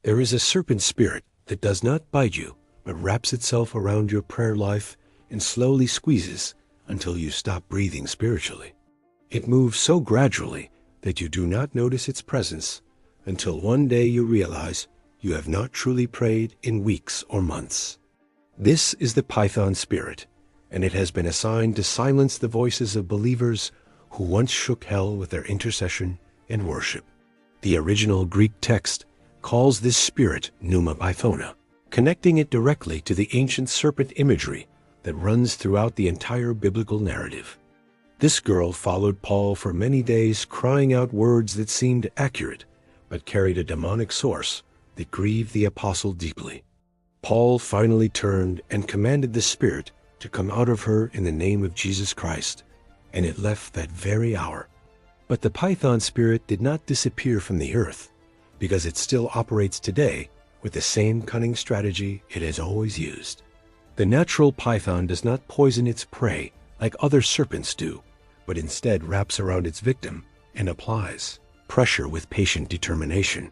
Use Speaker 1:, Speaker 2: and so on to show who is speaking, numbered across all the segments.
Speaker 1: There is a serpent spirit that does not bite you, but wraps itself around your prayer life and slowly squeezes until you stop breathing spiritually. It moves so gradually that you do not notice its presence until one day you realize you have not truly prayed in weeks or months. This is the Python spirit, and it has been assigned to silence the voices of believers who once shook hell with their intercession and worship. The original Greek text calls this spirit pneuma pythona, connecting it directly to the ancient serpent imagery that runs throughout the entire biblical narrative. This girl followed Paul for many days, crying out words that seemed accurate, but carried a demonic source that grieved the apostle deeply. Paul finally turned and commanded the spirit to come out of her in the name of Jesus Christ, and it left that very hour. But the Python spirit did not disappear from the earth, because it still operates today with the same cunning strategy it has always used. The natural python does not poison its prey like other serpents do, but instead wraps around its victim and applies pressure with patient determination.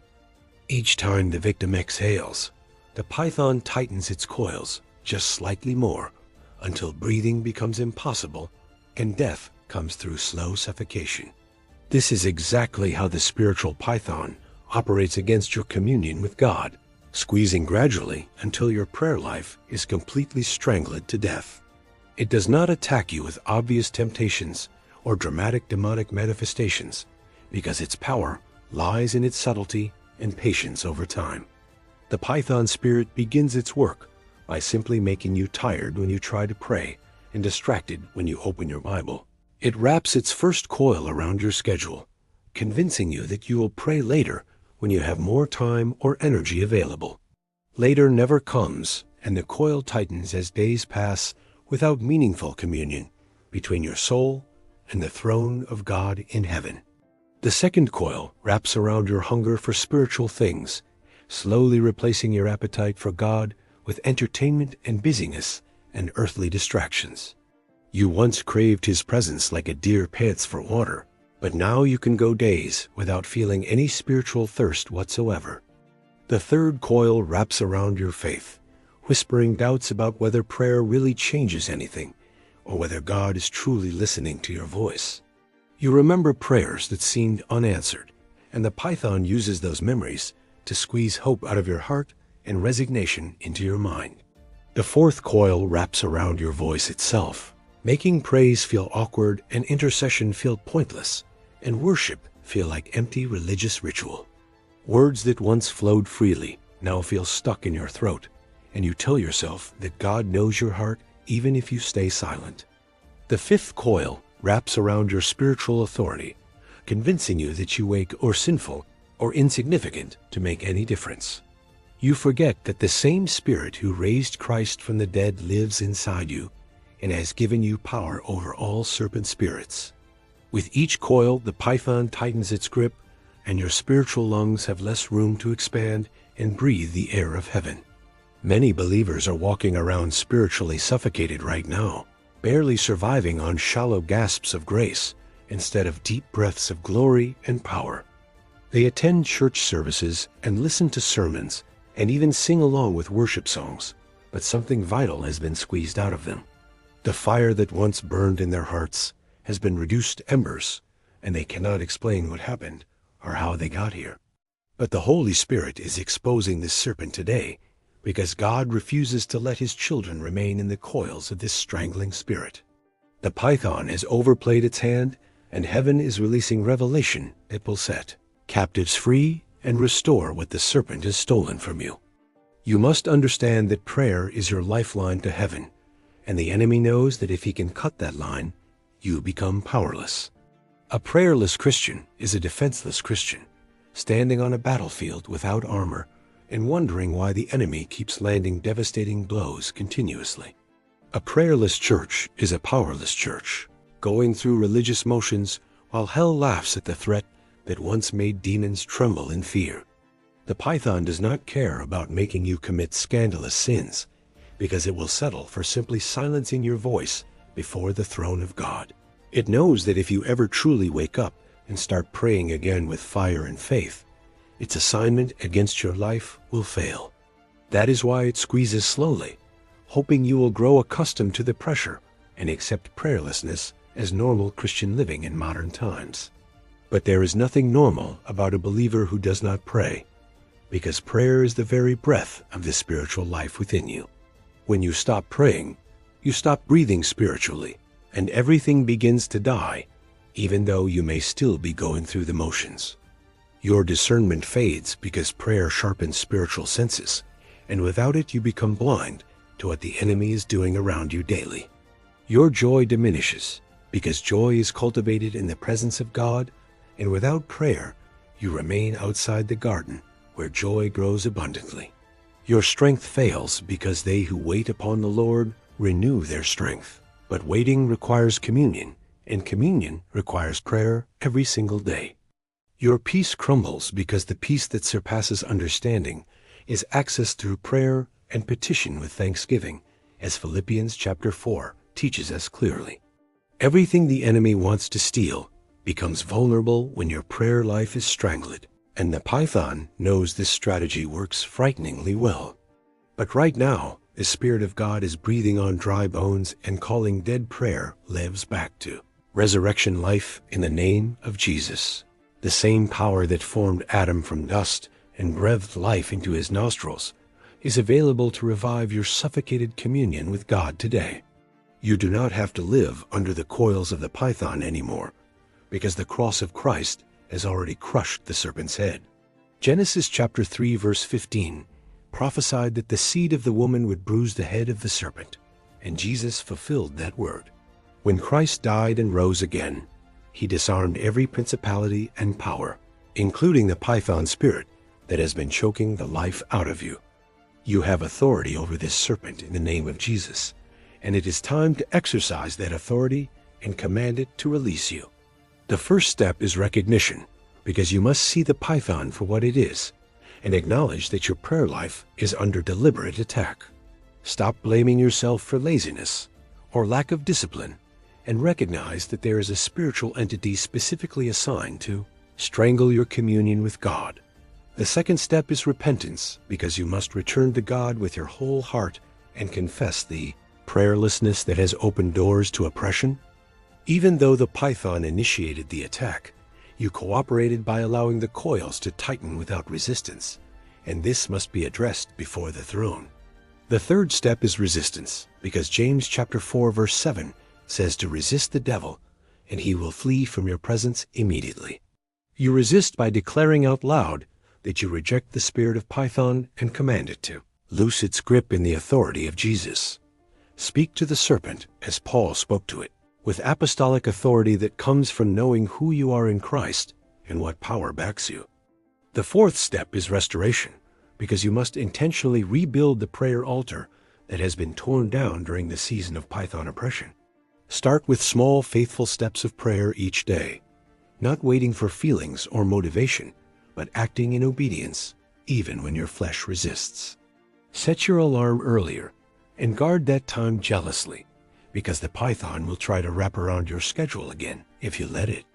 Speaker 1: Each time the victim exhales, the python tightens its coils just slightly more until breathing becomes impossible and death comes through slow suffocation. This is exactly how the spiritual python operates against your communion with God, squeezing gradually until your prayer life is completely strangled to death. It does not attack you with obvious temptations or dramatic demonic manifestations, because its power lies in its subtlety and patience over time. The python spirit begins its work by simply making you tired when you try to pray and distracted when you open your Bible. It wraps its first coil around your schedule, convincing you that you will pray later when you have more time or energy available. Later never comes, and the coil tightens as days pass without meaningful communion between your soul and the throne of God in heaven. The second coil wraps around your hunger for spiritual things, slowly replacing your appetite for God with entertainment and busyness and earthly distractions. You once craved His presence like a deer pants for water, but now you can go days without feeling any spiritual thirst whatsoever. The third coil wraps around your faith, whispering doubts about whether prayer really changes anything, or whether God is truly listening to your voice. You remember prayers that seemed unanswered, and the python uses those memories to squeeze hope out of your heart and resignation into your mind. The fourth coil wraps around your voice itself, making praise feel awkward and intercession feel pointless, and worship feel like empty religious ritual. Words that once flowed freely now feel stuck in your throat, and you tell yourself that God knows your heart even if you stay silent. The fifth coil wraps around your spiritual authority, convincing you that you wake or sinful or insignificant to make any difference. You forget that the same Spirit who raised Christ from the dead lives inside you and has given you power over all serpent spirits. With each coil, the python tightens its grip, and your spiritual lungs have less room to expand and breathe the air of heaven. Many believers are walking around spiritually suffocated right now, barely surviving on shallow gasps of grace instead of deep breaths of glory and power. They attend church services and listen to sermons and even sing along with worship songs, but something vital has been squeezed out of them. The fire that once burned in their hearts has been reduced to embers, and they cannot explain what happened or how they got here. But the Holy Spirit is exposing this serpent today, because God refuses to let His children remain in the coils of this strangling spirit. The python has overplayed its hand, and heaven is releasing revelation that will set captives free and restore what the serpent has stolen from you. You must understand that prayer is your lifeline to heaven, and the enemy knows that if he can cut that line, you become powerless. A prayerless Christian is a defenseless Christian, standing on a battlefield without armor and wondering why the enemy keeps landing devastating blows continuously. A prayerless church is a powerless church, going through religious motions while hell laughs at the threat that once made demons tremble in fear. The python does not care about making you commit scandalous sins, because it will settle for simply silencing your voice before the throne of God. It knows that if you ever truly wake up and start praying again with fire and faith, its assignment against your life will fail. That is why it squeezes slowly, hoping you will grow accustomed to the pressure and accept prayerlessness as normal Christian living in modern times. But there is nothing normal about a believer who does not pray, because prayer is the very breath of the spiritual life within you. When you stop praying, you stop breathing spiritually, and everything begins to die, even though you may still be going through the motions. Your discernment fades because prayer sharpens spiritual senses, and without it you become blind to what the enemy is doing around you daily. Your joy diminishes because joy is cultivated in the presence of God, and without prayer you remain outside the garden where joy grows abundantly. Your strength fails because they who wait upon the Lord renew their strength. But waiting requires communion, and communion requires prayer every single day. Your peace crumbles because the peace that surpasses understanding is accessed through prayer and petition with thanksgiving, as Philippians chapter 4 teaches us clearly. Everything the enemy wants to steal becomes vulnerable when your prayer life is strangled, and the python knows this strategy works frighteningly well. But right now, the Spirit of God is breathing on dry bones and calling dead prayer lives back to resurrection life in the name of Jesus. The same power that formed Adam from dust and breathed life into his nostrils is available to revive your suffocated communion with God today. You do not have to live under the coils of the python anymore, because the cross of Christ has already crushed the serpent's head. Genesis chapter 3 verse 15 prophesied that the seed of the woman would bruise the head of the serpent, and Jesus fulfilled that word. When Christ died and rose again, he disarmed every principality and power, including the python spirit that has been choking the life out of you. You have authority over this serpent in the name of Jesus, and it is time to exercise that authority and command it to release you. The first step is recognition, because you must see the python for what it is and acknowledge that your prayer life is under deliberate attack. Stop blaming yourself for laziness or lack of discipline, and recognize that there is a spiritual entity specifically assigned to strangle your communion with God. The second step is repentance, because you must return to God with your whole heart and confess the prayerlessness that has opened doors to oppression. Even though the python initiated the attack, you cooperated by allowing the coils to tighten without resistance, and this must be addressed before the throne. The third step is resistance, because James chapter 4 verse 7 says to resist the devil, and he will flee from your presence immediately. You resist by declaring out loud that you reject the spirit of python and command it to loose its grip in the authority of Jesus. Speak to the serpent as Paul spoke to it, with apostolic authority that comes from knowing who you are in Christ and what power backs you. The fourth step is restoration, because you must intentionally rebuild the prayer altar that has been torn down during the season of python oppression. Start with small, faithful steps of prayer each day, not waiting for feelings or motivation, but acting in obedience, even when your flesh resists. Set your alarm earlier and guard that time jealously, because the python will try to wrap around your schedule again if you let it.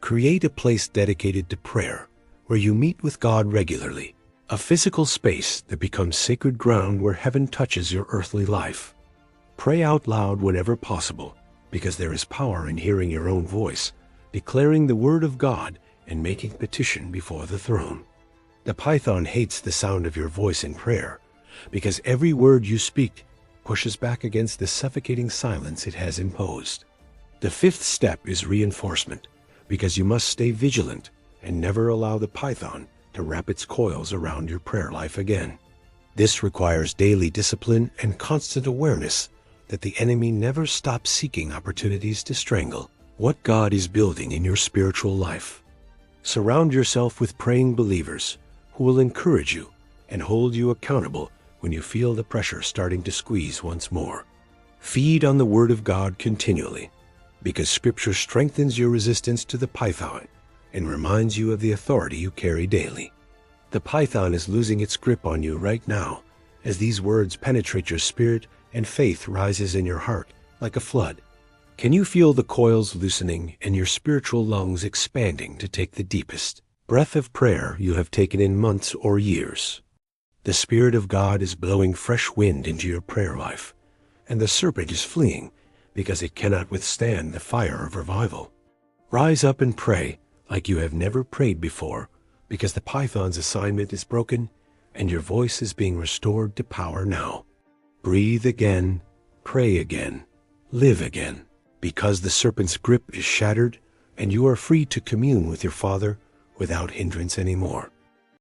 Speaker 1: Create a place dedicated to prayer where you meet with God regularly, a physical space that becomes sacred ground where heaven touches your earthly life. Pray out loud whenever possible, because there is power in hearing your own voice, declaring the word of God and making petition before the throne. The python hates the sound of your voice in prayer, because every word you speak pushes back against the suffocating silence it has imposed. The fifth step is reinforcement, because you must stay vigilant and never allow the python to wrap its coils around your prayer life again. This requires daily discipline and constant awareness that the enemy never stops seeking opportunities to strangle what God is building in your spiritual life. Surround yourself with praying believers who will encourage you and hold you accountable when you feel the pressure starting to squeeze once more. Feed on the Word of God continually, because Scripture strengthens your resistance to the python and reminds you of the authority you carry daily. The python is losing its grip on you right now as these words penetrate your spirit and faith rises in your heart like a flood. Can you feel the coils loosening and your spiritual lungs expanding to take the deepest, breath of prayer you have taken in months or years. The Spirit of God is blowing fresh wind into your prayer life, and the serpent is fleeing because it cannot withstand the fire of revival. Rise up and pray like you have never prayed before, because the python's assignment is broken and your voice is being restored to power now. Breathe again, pray again, live again, because the serpent's grip is shattered and you are free to commune with your Father without hindrance anymore.